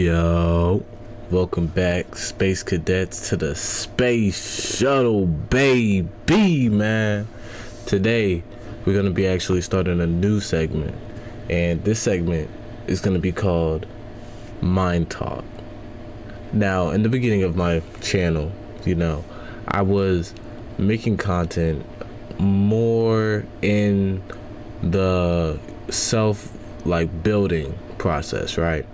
Yo, welcome back, Space Cadets, to the Space Shuttle, baby, man. Today, we're going to be actually starting a new segment, and this segment is going to be called Mind Talk. Now, in the beginning of my channel, I was making content more in the building process, right?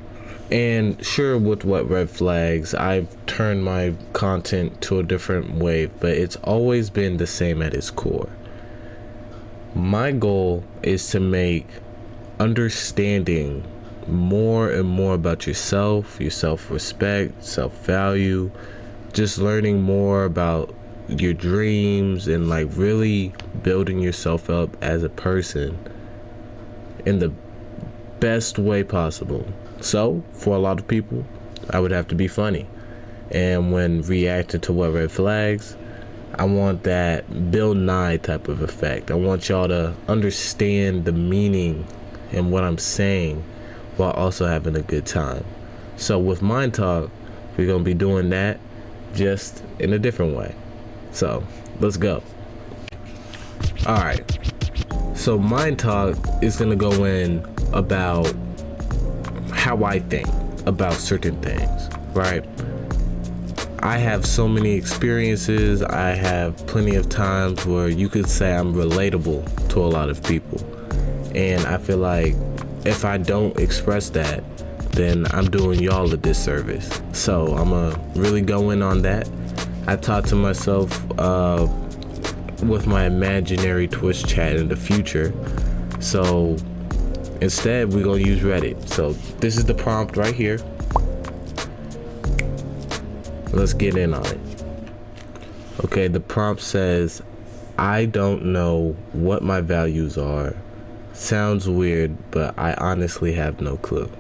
And sure, with What Red Flags, I've turned my content to a different wave, but it's always been the same at its core. My goal is to make understanding more and more about yourself, your self-respect, self-value, just learning more about your dreams and really building yourself up as a person in the best way possible. So, for a lot of people, I would have to be funny. And when reacting to What Red Flags, I want that Bill Nye type of effect. I want y'all to understand the meaning and what I'm saying while also having a good time. So with Mind Talk, we're going to be doing that just in a different way. So, let's go. Alright. So Mind Talk is going to go in about how I think about certain things, right? I have so many experiences. I have plenty of times where you could say I'm relatable to a lot of people. And I feel like if I don't express that, then I'm doing y'all a disservice. So I'm gonna really go in on that. I talk to myself with my imaginary Twitch chat in the future. So instead, we're going to use Reddit. So this is the prompt right here. Let's get in on it. Okay, the prompt says, I don't know what my values are. Sounds weird, but I honestly have no clue.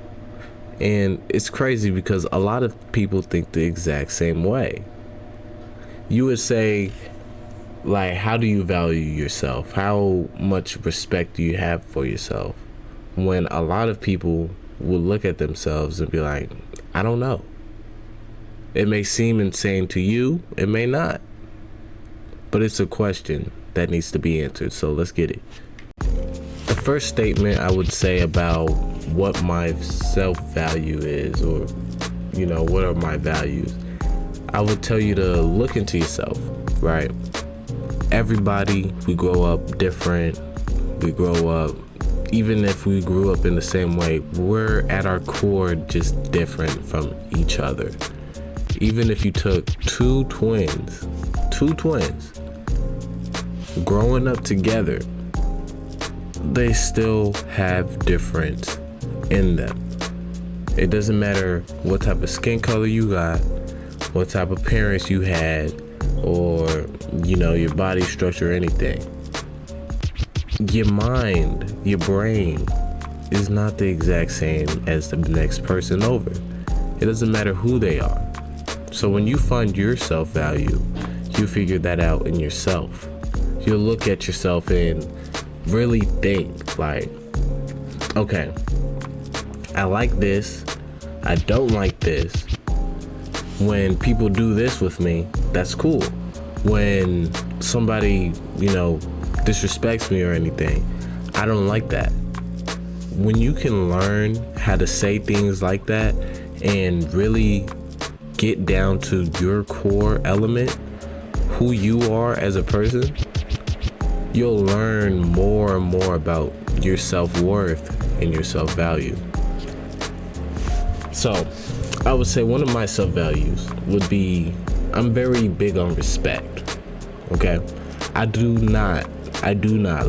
And it's crazy because a lot of people think the exact same way. You would say, how do you value yourself? How much respect do you have for yourself? When a lot of people will look at themselves and be like, I don't know. It may seem insane to you, it may not. But it's a question that needs to be answered, so let's get it. The first statement I would say about what my self-value is, or, what are my values, I would tell you to look into yourself, right? Everybody, we grow up different. We grow up, even if we grew up in the same way, we're at our core just different from each other. Even if you took two twins growing up together, they still have difference in them. It doesn't matter what type of skin color you got, what type of parents you had, or your body structure or anything. Your mind, your brain is not the exact same as the next person over. It doesn't matter who they are. So when you find your self-value, you figure that out in yourself. You'll look at yourself and really think okay, I like this, I don't like this. When people do this with me, that's cool. When somebody, disrespects me or anything, I don't like that. When you can learn how to say things like that and really get down to your core element, who you are as a person, you'll learn more and more about your self-worth and your self-value. So I would say one of my self-values would be, I'm very big on respect. Okay? I do not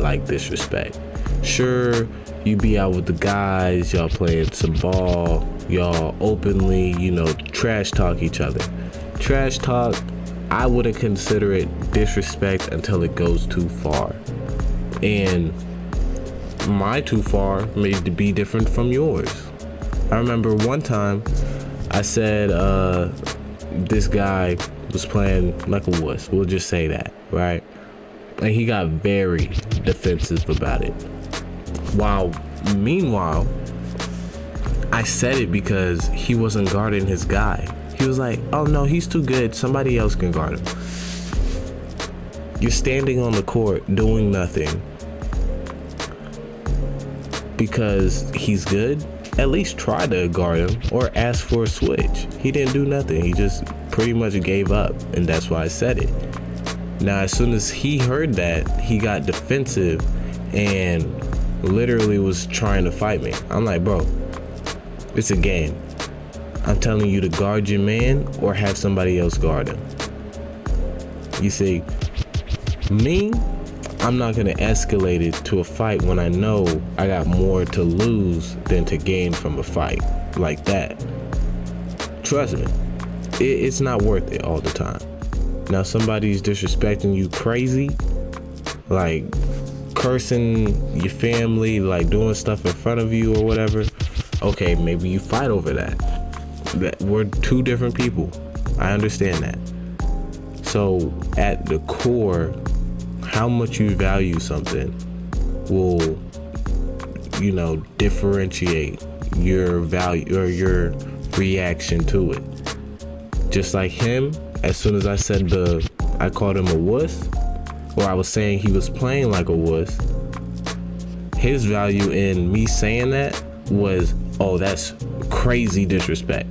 like disrespect. Sure, you be out with the guys, y'all playing some ball, y'all openly, trash talk each other. Trash talk, I wouldn't consider it disrespect until it goes too far. And my too far may be different from yours. I remember one time I said this guy was playing like a wuss. We'll just say that, right? And he got very defensive about it. Meanwhile, I said it because he wasn't guarding his guy. He was like, oh no, he's too good. Somebody else can guard him. You're standing on the court doing nothing because he's good. At least try to guard him or ask for a switch. He didn't do nothing. He just pretty much gave up, and that's why I said it. Now, as soon as he heard that, he got defensive and literally was trying to fight me. I'm like, bro, it's a game. I'm telling you to guard your man or have somebody else guard him. You see, me, I'm not gonna escalate it to a fight when I know I got more to lose than to gain from a fight like that. Trust me, it's not worth it all the time. Now, somebody's disrespecting you crazy, like cursing your family, like doing stuff in front of you or whatever. Okay, maybe you fight over that. We're two different people. I understand that. So at the core, how much you value something will, differentiate your value or your reaction to it. Just like him, as soon as I said I called him a wuss, or I was saying he was playing like a wuss, his value in me saying that was, oh, that's crazy disrespect.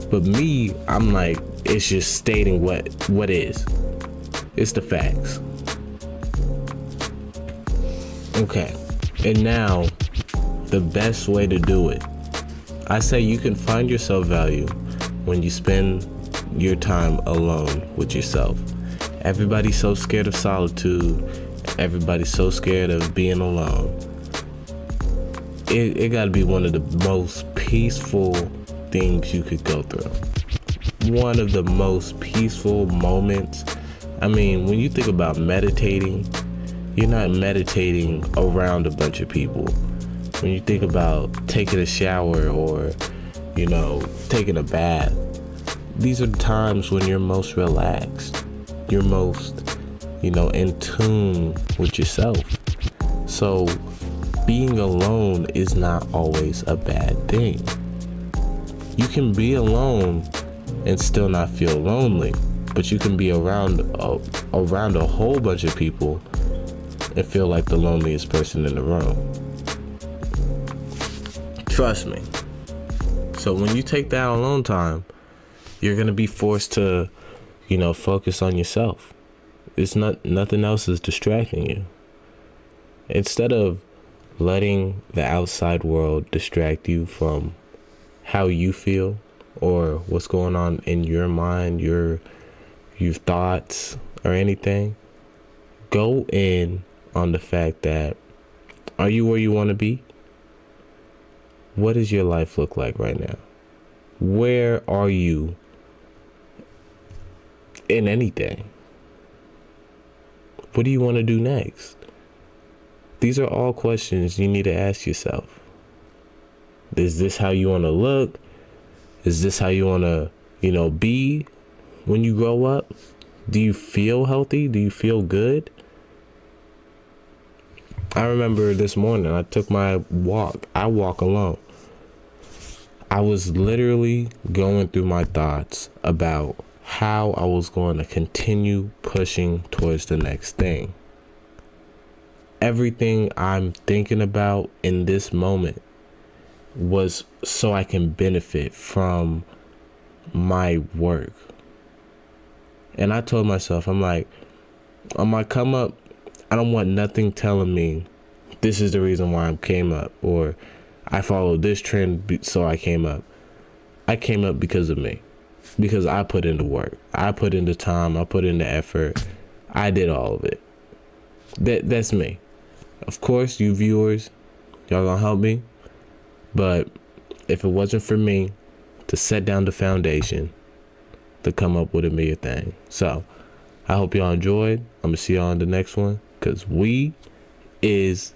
But me, I'm like, it's just stating what is. It's the facts. Okay, and now the best way to do it. I say you can find your self-value when you spend your time alone with yourself. Everybody's so scared of solitude. Everybody's so scared of being alone. It gotta be one of the most peaceful things you could go through. One of the most peaceful moments. I mean, when you think about meditating, you're not meditating around a bunch of people. When you think about taking a shower or, taking a bath, these are the times when you're most relaxed. You're most, in tune with yourself. So being alone is not always a bad thing. You can be alone and still not feel lonely, but you can be around a whole bunch of people and feel like the loneliest person in the room. Trust me. So when you take that alone time, you're gonna be forced to, focus on yourself. It's nothing else is distracting you. Instead of letting the outside world distract you from how you feel or what's going on in your mind, your thoughts or anything, go in on the fact that, are you where you want to be? What does your life look like right now? Where are you in anything? What do you want to do next? These are all questions you need to ask yourself. Is this how you want to look? Is this how you want to, be when you grow up? Do you feel healthy? Do you feel good? I remember this morning I took my walk. I walk alone. I was literally going through my thoughts about how I was going to continue pushing towards the next thing. Everything I'm thinking about in this moment was so I can benefit from my work. And I told myself, I'm like, on my come up, I don't want nothing telling me this is the reason why I came up, or I followed this trend so I came up. I came up because of me, because I put in the work. I put in the time. I put in the effort. I did all of it. That's me. Of course, you viewers, y'all gonna help me. But if it wasn't for me to set down the foundation to come up with a thing. So I hope y'all enjoyed. I'm gonna see y'all on the next one, because we is